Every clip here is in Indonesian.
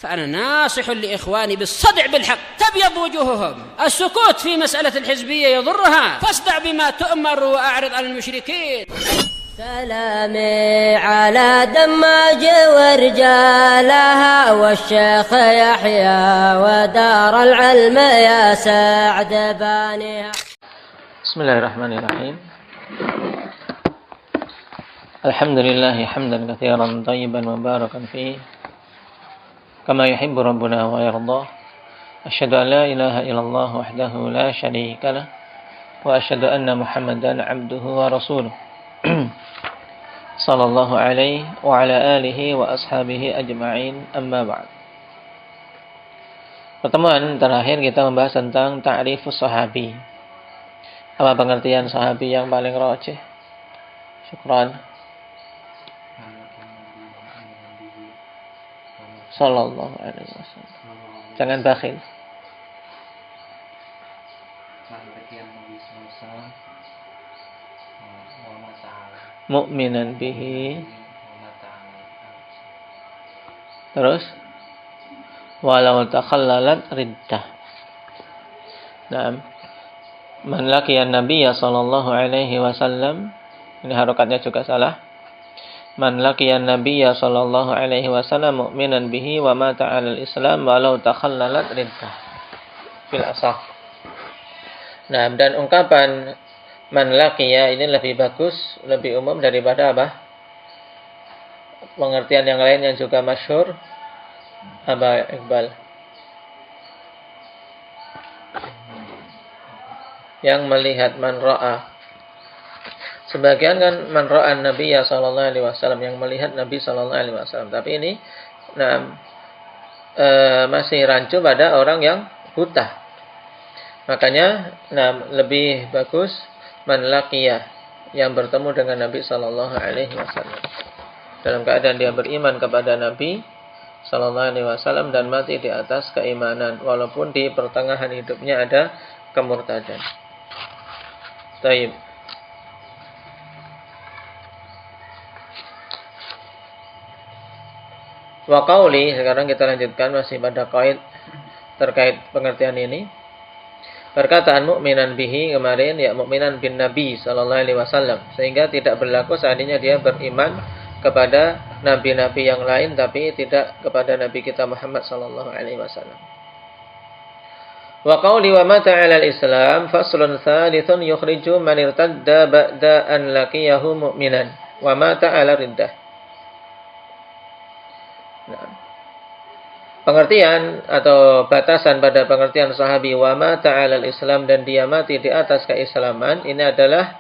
فأنا ناصح لإخواني بالصدع بالحق تبيض وجوههم. السكوت في مسألة الحزبية يضرها، فاصدع بما تؤمر وأعرض عن المشركين. سلامي على دماج ورجالها والشيخ يحيى ودار العلم يا سعد بانيها. بسم الله الرحمن الرحيم. الحمد لله حمدا كثيرا طيبا مباركا فيه كما يحب ربنا ويرضى. أشهد أن لا إله إلا الله وحده لا شريك له وأشهد أن محمدا عبده ورسوله صلى الله عليه وعلى آله وأصحابه أجمعين. أما بعد. Pertemuan terakhir kita membahas tentang ta'rifus sahabi. Apa pengertian sahabi yang paling rajih? Syukran. Sallallahu alaihi wasallam. Jangan bakhil. Mu'minan bihi. Terus walau takhallalat riddah. Naam. Man laqiyan nabiyya sallallahu alaihi wasallam. Ini harokatnya juga salah. Man laqiyan nabiyya sallallahu alaihi wasallam mu'minan bihi wa mata 'alal islam walau takhallalat riddah. Fil asah. Nah, dan ungkapan man laqiya ini lebih bagus, lebih umum daripada apa? Pengertian yang lain yang juga masyhur. Aba Iqbal. Yang melihat man ra'a. Sebagian kan man ra'an Nabi sallallahu alaihi wasallam, yang melihat Nabi sallallahu alaihi wasallam. Tapi ini masih rancu pada orang yang buta. Makanya lebih bagus man laqiyah, yang bertemu dengan Nabi sallallahu alaihi wasallam dalam keadaan dia beriman kepada Nabi sallallahu alaihi wasallam dan mati di atas keimanan walaupun di pertengahan hidupnya ada kemurtadan. Baik. Wa qauli, sekarang kita lanjutkan masih pada qaid terkait pengertian ini. Perkataan mu'minan bihi kemarin, ya mu'minan bin Nabi sallallahu alaihi wasallam, sehingga tidak berlaku seandainya dia beriman kepada nabi-nabi yang lain tapi tidak kepada nabi kita Muhammad sallallahu alaihi wasallam. Wa qauli wa mata 'alal islam faslun tsalitsun yukhriju man irtadda ba'da an laqiyahu mu'minan wa mata 'ala riddah. Pengertian atau batasan pada pengertian sahabi wa mata 'alal Islam dan dia mati di atas keislaman, ini adalah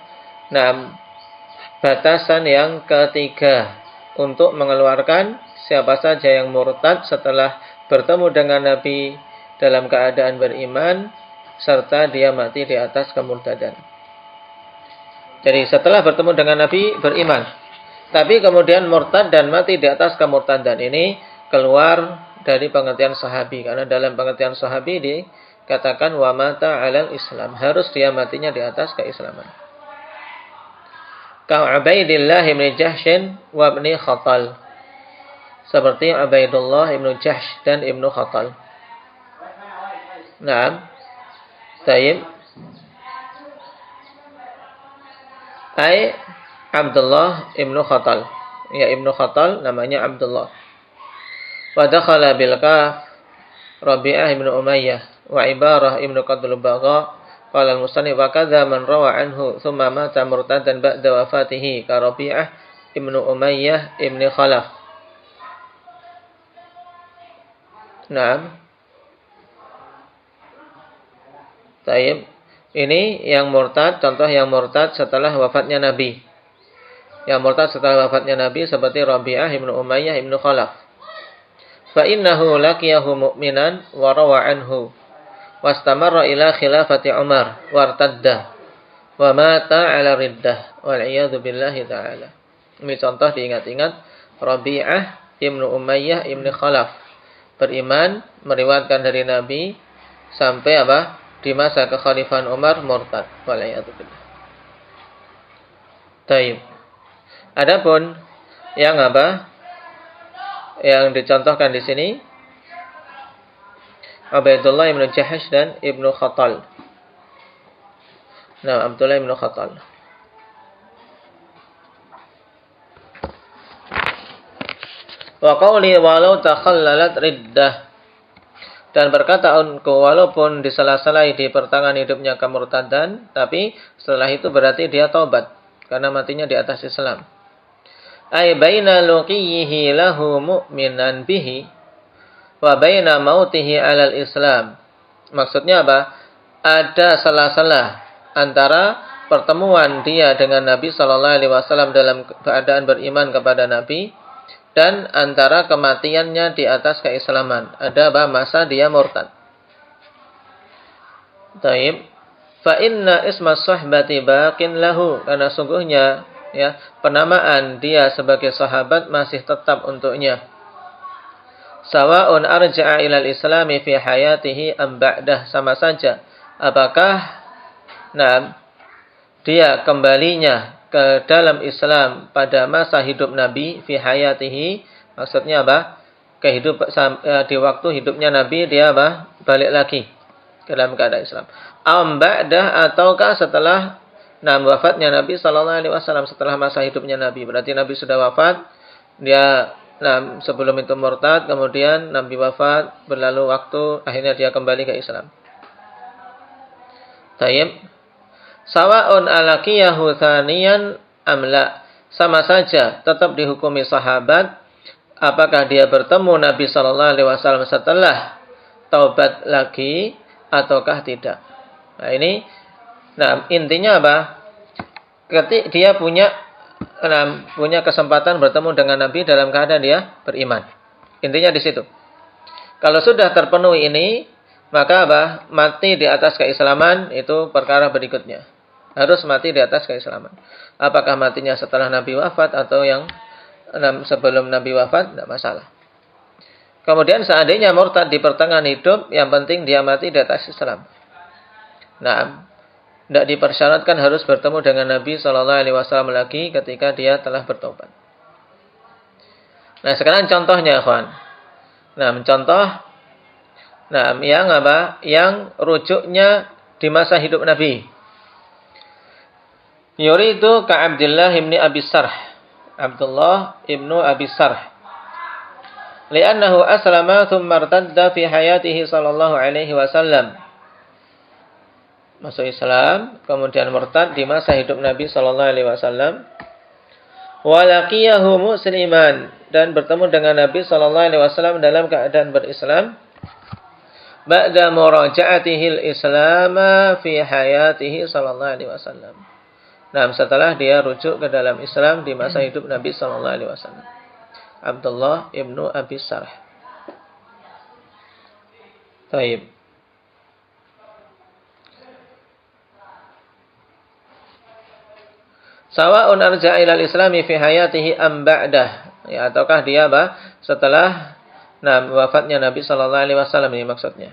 batasan yang ketiga untuk mengeluarkan siapa saja yang murtad setelah bertemu dengan Nabi dalam keadaan beriman serta dia mati di atas kemurtadan. Jadi setelah bertemu dengan Nabi beriman, tapi kemudian murtad dan mati di atas kemurtadan, ini keluar dari pengertian sahabi, karena dalam pengertian sahabi dikatakan wa mata 'alal Islam, harus dia matinya di atas keislaman. Ka Ubaidillah bin Jahsh wa ibn Khatal, seperti Ubaidullah bin Jahsh dan Ibnu Khatal. Naam. Tayyib. Ai Abdullah ibn Khatal. Ya, Ibnu Khatal namanya Abdullah. Wa dakhala bil kaf Rabi'ah ibn Umayyah wa Ibarah ibn Qadl Bagha. Qala al-musannif wa kadza man rawa anhu thumma mata murtadan ba'da wafatihi ka Rabi'ah ibn Umayyah ibn Khalaf. Naam. Taib. Ini yang murtad, contoh yang murtad setelah wafatnya Nabi. Yang murtad setelah wafatnya Nabi seperti Rabi'ah ibn Umayyah ibn Khalaf. Fa innahu laqiyahu mu'minan wa rawa anhu wastamarra ila khilafati Umar wartadda wa mata 'ala riddah wal iyadu billahi ta'ala. Ini contoh diingat-ingat. Rabi'ah ibn Umayyah ibn Khalaf beriman, meriwayatkan dari Nabi sampai apa? Di masa kekhalifahan Umar murtad. Wal iyadu billah. Taib. Adapun yang apa? Yang dicontohkan di sini Ubaidullah ibn Jahash dan Ibnu Khattal. Nah, Abdullah ibn Khattal. Wa qawli walau takhallalat riddah. Dan berkataanku walaupun disela-selai di pertengahan hidupnya kemurtadan, tapi setelah itu berarti dia taubat karena matinya di atas Islam. Ay baina luqiyihi lahu mu'minan bihi wa baina mautihi 'alal Islam. Maksudnya apa? Ada sela-sela antara pertemuan dia dengan Nabi sallallahu alaihi wasallam dalam keadaan beriman kepada Nabi dan antara kematiannya di atas keislaman. Ada apa? Masa dia murtad. Taib. Fa inna isma sahbati baqin lahu. Karena sungguhnya ya, penamaan dia sebagai sahabat masih tetap untuknya. Sawa'un arja'a ilal islami fi hayatihi am ba'dah. Sama saja. Apakah dia kembalinya ke dalam Islam pada masa hidup Nabi fi hayatihi, maksudnya apa? Di waktu hidupnya Nabi dia apa? Balik lagi ke dalam keadaan Islam. Am ba'dah, ataukah setelah wafatnya Nabi sallallahu alaihi wasallam, setelah masa hidupnya Nabi. Berarti Nabi sudah wafat, dia sebelum itu murtad, kemudian Nabi wafat, berlalu waktu, akhirnya dia kembali ke Islam. Tayyib. Sawa'un alaqiyahu thaniyan amla. Sama saja tetap dihukumi sahabat apakah dia bertemu Nabi sallallahu alaihi wasallam setelah taubat lagi ataukah tidak. Nah, ini intinya apa? Ketika dia punya kesempatan bertemu dengan Nabi dalam keadaan dia beriman. Intinya di situ. Kalau sudah terpenuhi ini, maka apa? Mati di atas keislaman itu perkara berikutnya. Harus mati di atas keislaman. Apakah matinya setelah Nabi wafat atau yang sebelum Nabi wafat, tidak masalah. Kemudian seandainya murtad di pertengahan hidup, yang penting dia mati di atas Islam. Tidak dipersyaratkan harus bertemu dengan Nabi sallallahu alaihi wasallam lagi ketika dia telah bertobat. Nah, sekarang contohnya, ikhwan. Contoh yang apa? Yang rujuknya di masa hidup Nabi. Yuridu ka Abdullah ibn Abi Sarh. Abdullah ibn Abi Sarh. Li'annahu aslama thumma irtadda fi hayatihi sallallahu alaihi wasallam. Masuk Islam, kemudian murtad di masa hidup Nabi sallallahu alaihi wasallam. Wa laqiyahu musliman, dan bertemu dengan Nabi sallallahu alaihi wasallam dalam keadaan berislam. Ba'da muraja'atihi al-islam fi hayatihi sallallahu alaihi wasallam. Setelah dia rujuk ke dalam Islam di masa hidup Nabi sallallahu alaihi wasallam. Abdullah ibnu Abi Sarh. Baik. Sawa'un arja'a ilal islami fi hayatihi am ba'dah. Ya, ataukah dia setelah wafatnya Nabi sallallahu alaihi wasallam, ini maksudnya.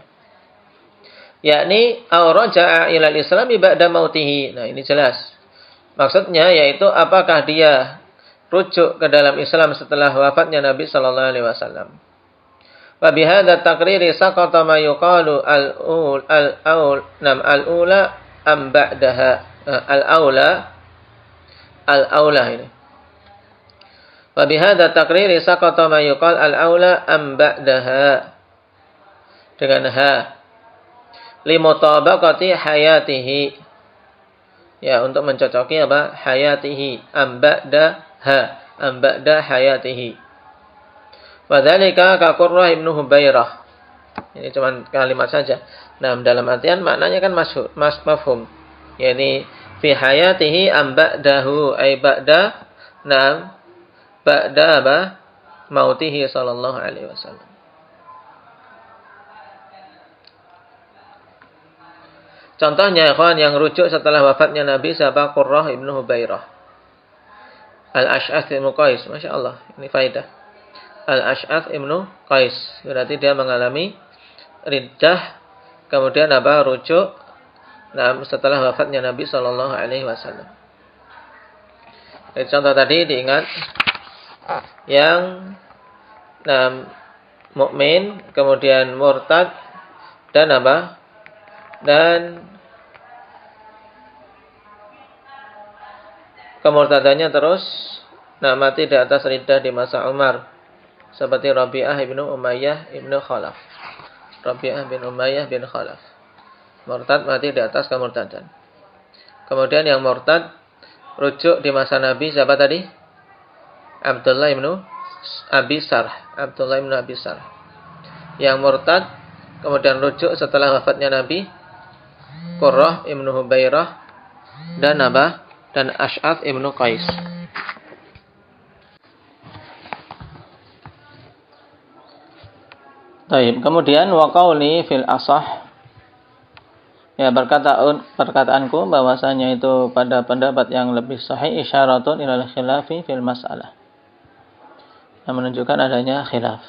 Yakni aw raja'a ilal islami ba'da mautihi. Nah, ini jelas. Maksudnya yaitu apakah dia rujuk ke dalam Islam setelah wafatnya Nabi sallallahu alaihi wasallam. Wa bihadza taqriri saqata ma yuqalu al-ula am ba'daha. Al-aula ini. Wa bihadza taqriri saqata ma yuqal al-aula am ba'daha. Dengan ha. Limutabaqati hayatihi. Ya, untuk mencocoki apa? Hayatihi. Amba'da hayatihi. Wadhalika ka Qurrah ibn Hubairah. Ini cuma kalimat saja. Dalam artian maknanya kan mafhum. Yani fi hayatihi amba'dahu ay ba'da mautihi sallallahu alaihi wasallam. Contohnya, ikhwan, yang rujuk setelah wafatnya Nabi siapa? Qurrah ibn Hubairah. Al-Ash'ath ibn Qais. Masya Allah, ini faedah. Al-Ash'ath ibn Qais. Berarti dia mengalami riddah. Kemudian rujuk setelah wafatnya Nabi SAW. Jadi contoh tadi diingat. Yang mukmin kemudian murtad Dan apa? Dan kemurtadannya terus mati di atas riddah di masa Umar, seperti Rabi'ah bin Umayyah bin Khalaf. Rabi'ah bin Umayyah bin Khalaf murtad, mati di atas kemurtadan. Kemudian yang murtad rujuk di masa Nabi siapa tadi? Abdullah bin Abi Sarh. Abdullah bin Abi Sarh. Yang murtad kemudian rujuk setelah wafatnya Nabi, Qurrah ibn Hubairah dan apa? Dan Ash'ath ibn Qais. Baik, kemudian wa qauli fil asah. Ya, perkataanku bahwasanya itu pada pendapat yang lebih sahih isyaratun ilal khilafi fil mas'alah. Yang menunjukkan adanya khilaf.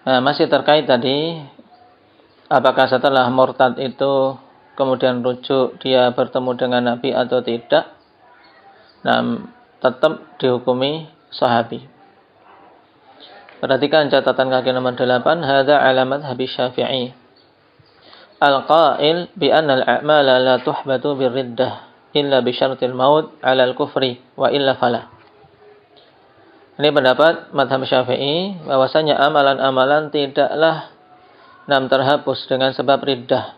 Nah, masih terkait tadi apakah setelah murtad itu kemudian rujuk dia bertemu dengan Nabi atau tidak. Nah, tetap dihukumi sahabi. Perhatikan catatan kaki nomor 8, hadza alamat Habib Syafi'i. Al-qail bi anna al-a'mala la tuhbatu birriddah illa bi syartil maut 'ala al-kufri wa illa fala. Ini pendapat mazhab Syafi'i bahwasanya amalan-amalan tidaklah terhapus dengan sebab riddah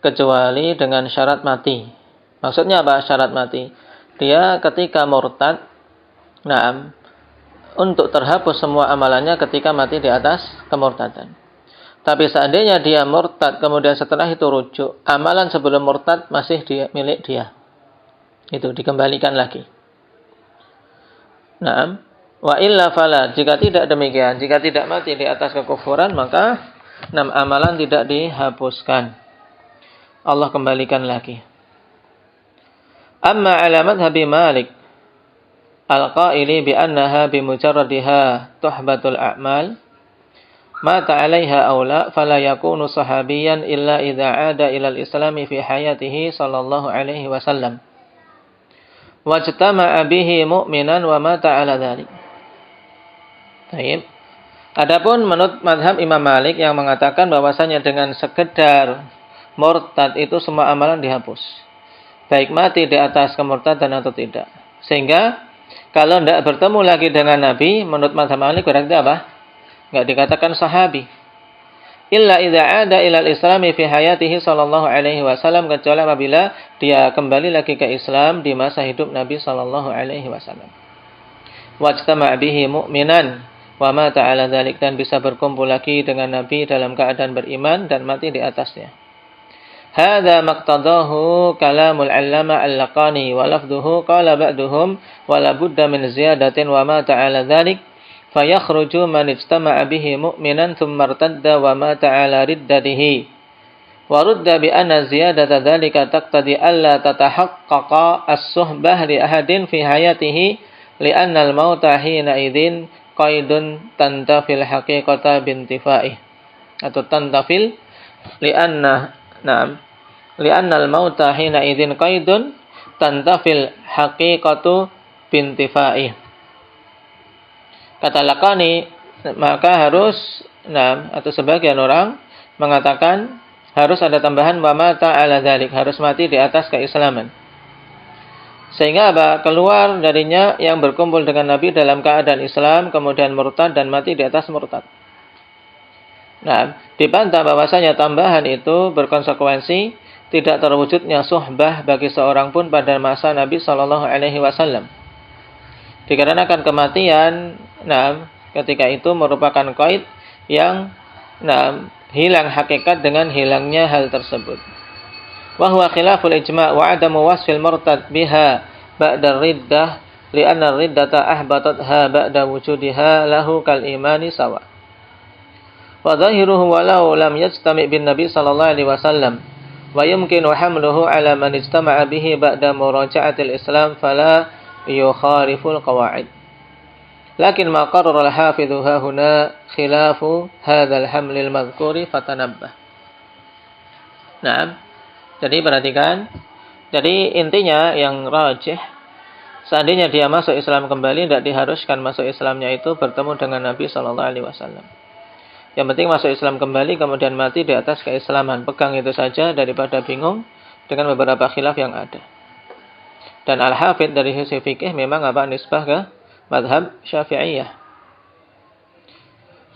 kecuali dengan syarat mati. Maksudnya apa syarat mati? Dia ketika murtad, untuk terhapus semua amalannya ketika mati di atas kemurtadan. Tapi seandainya dia murtad kemudian setelah itu rujuk, amalan sebelum murtad masih milik dia. Itu dikembalikan lagi. Wa illa fala, jika tidak demikian, jika tidak mati di atas kekufuran, maka amalan tidak dihapuskan. Allah kembalikan lagi. Amma alamat Habib Malik al-qaili bi annaha bi mujarradiha tuhbatul a'mal mata 'alaiha aw la fala yakunu sahabiyan illa idza 'ada ila al-islam fi hayatihi sallallahu alaihi wasallam wajtama'a bihi mu'minan wa mata 'ala dzalik. Baik. Adapun menurut mazhab Imam Malik yang mengatakan bahwasanya dengan sekedar murtad itu semua amalan dihapus, baik mati di atas kemurtadan atau tidak. Sehingga kalau tidak bertemu lagi dengan Nabi, menurut mazhab Malik berarti apa? Enggak dikatakan sahabi. Illa idza 'ada ila al-islami fi hayatihi sallallahu alaihi wasallam, kecuali apabila dia kembali lagi ke Islam di masa hidup Nabi sallallahu alaihi wasallam. Wajtama' bihi mu'minan wa mata 'ala dzalik, dan bisa berkumpul lagi dengan Nabi dalam keadaan beriman dan mati di atasnya. Hadza maqtadahu kalamul 'allama al-Laqani wa lafdhuhu qala ba'duhum wa la budda min ziyadatin wa mata 'ala dzalik fayakhruju man ijtama'a bihi mu'minan thumma irtadda wa mata 'ala riddatihi wa rudda bi anna ziyadata dzalika taqtadi alla tatahaqqaqa as-suhbah li ahadin fi hayatihi li'anna al-mauta hina idzin qaidun tantafil haqiqata bintifa'ih, atau tantafil li'anna al-mauta hina idzin qaidun tantafil haqiqatu bintifa'ih. Kata Laqani, maka harus atau sebagian orang mengatakan harus ada tambahan wa mata 'ala dzalik, harus mati di atas keislaman. Sehingga apa? Keluar darinya yang berkumpul dengan Nabi dalam keadaan Islam, kemudian murtad dan mati di atas murtad. Dibantah bahwasanya tambahan itu berkonsekuensi tidak terwujudnya suhbah bagi seorang pun pada masa Nabi sallallahu alaihi wasallam. Dikarenakan kematian, ketika itu merupakan qaid yang hilang hakikat dengan hilangnya hal tersebut. Wa huwa khilaful ijma' wa 'adamu wasfil murtad biha ba'da riddah li'anna riddata ahbatatha ba'da wujudiha lahu kal imani sawa. Wa dhahiruhu walau lam yajtami' bin nabi sallallahu alaihi wasallam wa yumkinu hamluhu 'ala man ijtama'a bihi ba'da muraja'atil islam fala yukhariful qawa'id. Lakin ma qarrara al-hafidhu ha huna khilafu hadzal hamlil madhkuri fatanabbah. Jadi perhatikan. Jadi intinya yang rajih, seandainya dia masuk Islam kembali, tidak diharuskan masuk Islamnya itu bertemu dengan Nabi sallallahu alaihi wasallam. Yang penting masuk Islam kembali kemudian mati di atas keislaman. Pegang itu saja daripada bingung dengan beberapa khilaf yang ada. Dan Al-Hafidh dari sisi fikih memang nisbah ke madhab Syafi'iyah.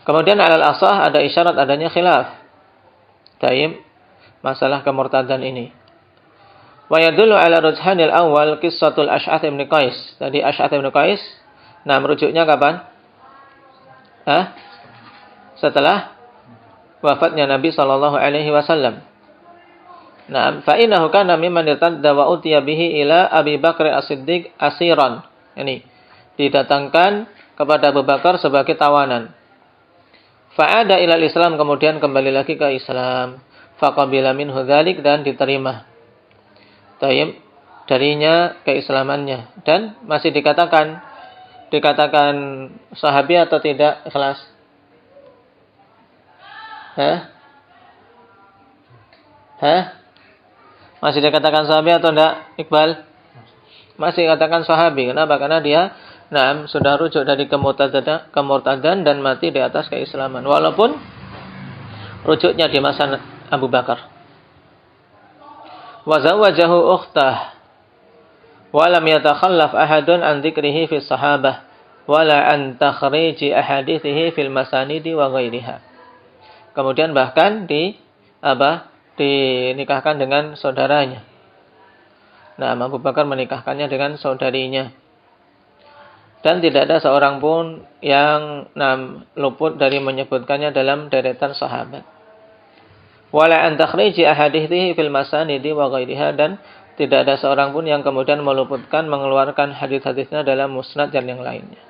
Kemudian alal asah ada isyarat adanya khilaf. Taib masalah kemurtadan ini. Wa yadullu ala rujhanil awal qissatul Ash'ath ibn Qais. Tadi Ash'ath ibn Qais, merujuknya kapan? Setelah wafatnya Nabi sallallahu alaihi wasallam. Fa innahu kana mimman irtadda wa utiya bihi ila Abi Bakr As-Siddiq asiran. Ini didatangkan kepada Abu Bakar sebagai tawanan. Fa'ada ilal Islam, kemudian kembali lagi ke Islam. Faqabila minhu dzalik, dan diterima. Tayyib darinya keislamannya, dan masih dikatakan sahabi atau tidak ikhlas? Masih dikatakan sahabi atau tidak, Iqbal? Masih dikatakan sahabi. Kenapa? Karena dia sudah rujuk dari kemurtadan dan mati di atas keislaman. Walaupun rujuknya di masa Abu Bakar. Wa zawwajahu ukhtah wa lam yatakhallaf ahadun an dzikrihi fi sahabah wala an takhriji ahadithihi fil masanidi wa ghairiha. Kemudian bahkan dinikahkan dengan saudaranya. Abu Bakar menikahkannya dengan saudarinya. Dan tidak ada seorang pun yang luput dari menyebutkannya dalam deretan sahabat. Wala an takhriji ahadithihi fil masanidi wa ghairiha, dan tidak ada seorang pun yang kemudian mengeluarkan hadis-hadisnya dalam musnad dan yang lainnya.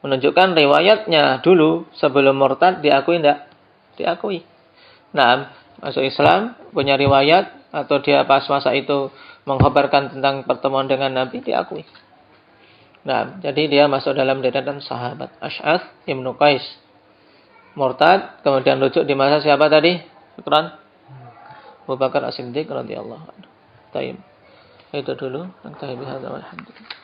Menunjukkan riwayatnya dulu sebelum murtad diakui tidak? Diakui. Masuk Islam, punya riwayat, atau dia pas masa itu mengkhabarkan tentang pertemuan dengan Nabi, diakui. Jadi dia masuk dalam deretan sahabat. Ash'ath ibn Qais murtad, kemudian rujuk di masa siapa tadi? Syukran. Abu Bakar As-Siddiq radhiyallahu anhu. Taib. Itu dulu. Nanti bihadza walhamdulillah.